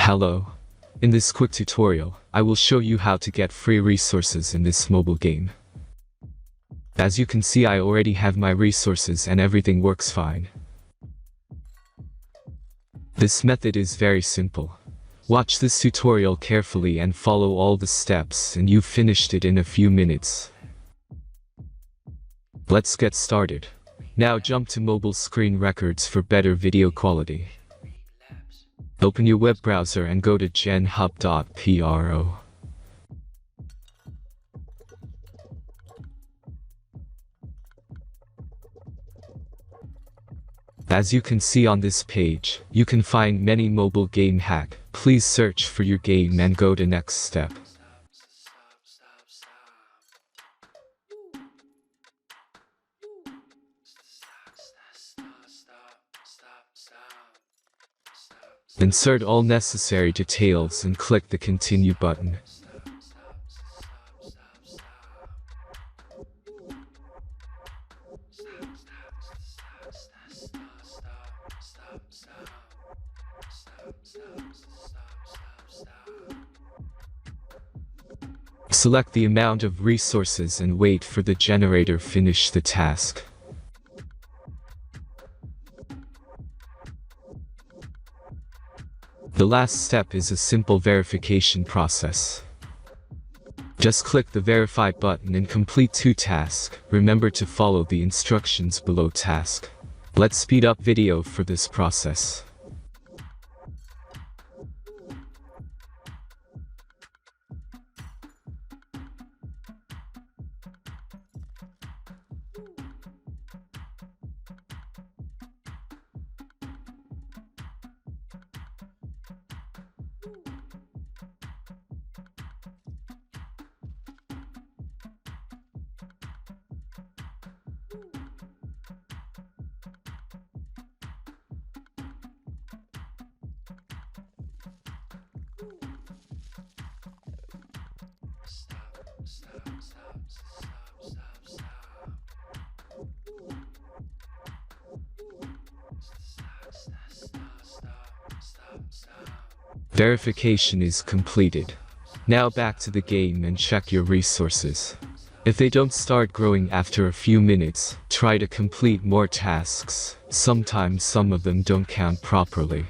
Hello. In this quick tutorial, I will show you how to get free resources in this mobile game. As you can see, I already have my resources and everything works fine. This method is very simple. Watch this tutorial carefully and follow all the steps and you've finished it in a few minutes. Let's get started. Now jump to mobile screen records for better video quality. Open your web browser and go to genhub.pro. As you can see on this page, you can find many mobile game hack. Please search for your game and go to next step. Insert all necessary details and click the continue button. Select the amount of resources and wait for the generator to finish the task. The last step is a simple verification process. Just click the verify button and complete 2 tasks. Remember to follow the instructions below task. Let's speed up video for this process. Verification is completed. Now back to the game and check your resources. If they don't start growing after a few minutes, try to complete more tasks. Sometimes some of them don't count properly.